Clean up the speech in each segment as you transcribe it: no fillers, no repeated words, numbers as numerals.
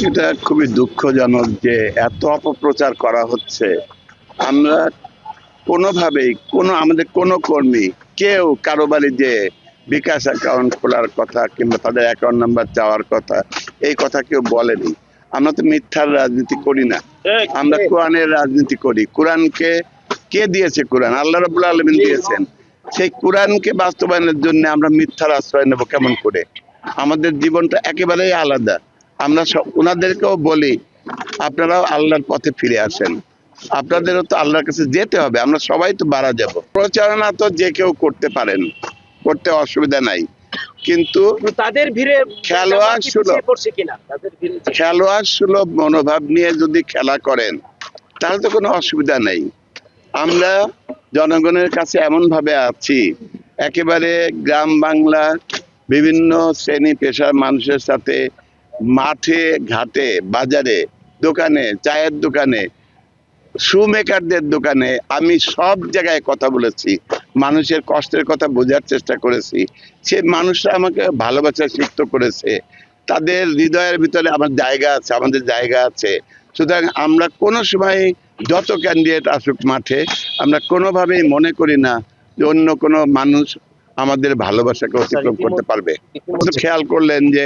এটা খুবই দুঃখজনক যে এত অপপ্রচার করা হচ্ছে। আমরা কোনোভাবেই আমাদের কোনো কর্মী কেউ কারো বাড়ি যে বিকাশ অ্যাকাউন্ট খোলার কথা কিংবা তাদের অ্যাকাউন্ট নাম্বার চাওয়ার কথা এই কথা কেউ বলেনি। আমরা তো মিথ্যার রাজনীতি করি না, আমরা কোরআনের রাজনীতি করি। কোরআনকে কে দিয়েছে? কোরআন আল্লাহ রাব্বুল আলামিন দিয়েছেন। সেই কোরআনকে বাস্তবায়নের জন্য আমরা মিথ্যার আশ্রয় নেব কেমন করে? আমাদের জীবনটা একেবারেই আলাদা। আমরা ওনাদেরকেও বলি আপনারাও আল্লাহর পথে ফিরে আসেন, আপনাদেরও তো আল্লাহর কাছে যেতে হবে। আমরা সবাই তো বাড়া যাব। প্রচারণা তো যে কেউ করতে পারেন, করতে অসুবিধা নাই, কিন্তু তাদের ভিড়ে খেলোয়াড় সুলভ মনোভাব নিয়ে যদি খেলা করেন তাহলে তো কোনো অসুবিধা নেই। আমরা জনগণের কাছে এমন ভাবে আছি, একেবারে গ্রাম বাংলা বিভিন্ন শ্রেণী পেশার মানুষের সাথে মাঠে ঘাটে বাজারে দোকানে চায়ের দোকানে শু মেকারদের দোকানে আমি সব জায়গায় কথা বলেছি, মানুষের কষ্টের কথা বোঝার চেষ্টা করেছি। সে মানুষরা আমাকে ভালোবাসা সিক্ত করেছে, তাদের হৃদয়ের ভিতরে আমার জায়গা আছে, আমাদের জায়গা আছে। সুতরাং আমরা কোনো সময় যত ক্যান্ডিডেট আসুক মাঠে আমরা কোনোভাবেই মনে করি না যে অন্য কোনো মানুষ আমাদের ভালোবাসাকে অতিক্রম করতে পারবে। খেয়াল করলেন যে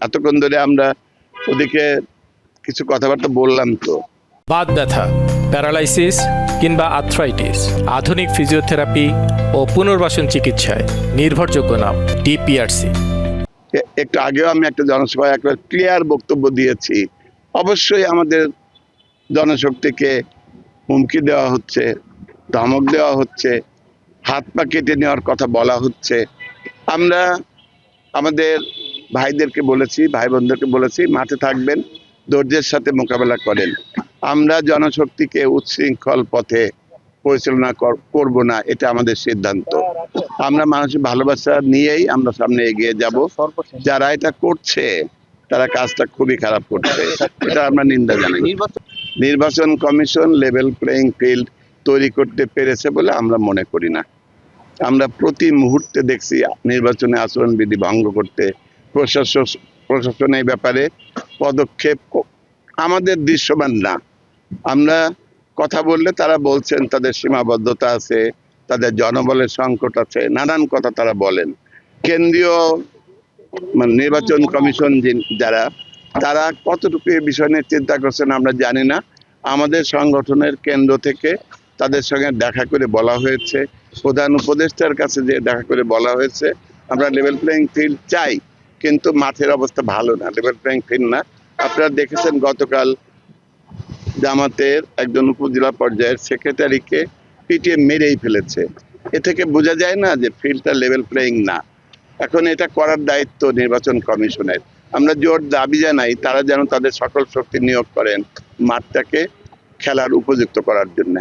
এতক্ষণ ধরে আমরা ওদিকে কিছু কথাবার্তা বললাম। তো বাত ব্যথা, প্যারালাইসিস কিংবা আর্থ্রাইটিস, আধুনিক ফিজিওথেরাপি ও পুনর্বাসন চিকিৎসায় নির্ভরযোগ্য নাম ডিপিআরসি। একটু আগেও আমি একটা জনসভায় একটা ক্লিয়ার বক্তব্য দিয়েছি। অবশ্যই আমাদের জনশক্তিকে হুমকি দেওয়া হচ্ছে, ধমক দেওয়া হচ্ছে, হাত পা কেটে নেওয়ার কথা বলা হচ্ছে। আমরা আমাদের ভাইদেরকে বলেছি, ভাই বোনদেরকে বলেছি মাঠে থাকবেন, ধৈর্যের সাথে মোকাবেলা করেন। আমরা জনশক্তিকে উচ্ছৃঙ্খল পথে পরিচালনা করব না, এটা আমাদের সিদ্ধান্ত। আমরা মানুষের ভালোবাসা নিয়েই আমরা সামনে এগিয়ে যাব। যারা এটা করছে তারা কাজটা খুবই খারাপ করছে, এটা আমরা নিন্দা জানাই। নির্বাচন কমিশন লেভেল প্লেইং ফিল্ড তৈরি করতে পেরেছে বলে আমরা মনে করি না। আমরা প্রতি মুহূর্তে দেখছি নির্বাচনে আচরণবিধি ভঙ্গ করতে প্রশাসন এই ব্যাপারে পদক্ষেপ আমাদের দৃশ্যমান না। আমরা কথা বললে তারা বলছেন তাদের সীমাবদ্ধতা আছে, তাদের জনবলের সংকট আছে, নানান কথা তারা বলেন। কেন্দ্রীয় নির্বাচন কমিশন যারা, তারা কতটুকু এই বিষয় নিয়ে চিন্তা করছেন আমরা জানি না। আমাদের সংগঠনের কেন্দ্র থেকে তাদের সঙ্গে দেখা করে বলা হয়েছে, প্রধান উপদেষ্টার কাছে যে দেখা করে বলা হয়েছে আমরা লেভেল প্লেইং ফিল্ড চাই, কিন্তু মাঠের অবস্থা ভালো না, লেভেল প্লেইং ফিল্ড না। আপনারা দেখেছেন গতকাল জামাতের একজন উপজেলা পর্যায়ের সেক্রেটারিকে পিটিয়ে মেরেই ফেলেছে। এ থেকে বোঝা যায় না যে ফিল্ডটা লেভেল প্লেইং না। এখন এটা করার দায়িত্ব নির্বাচন কমিশনের। আমরা জোর দাবি জানাই তারা যেন তাদের সকল শক্তি নিয়োগ করেন মাঠটাকে খেলার উপযুক্ত করার জন্য।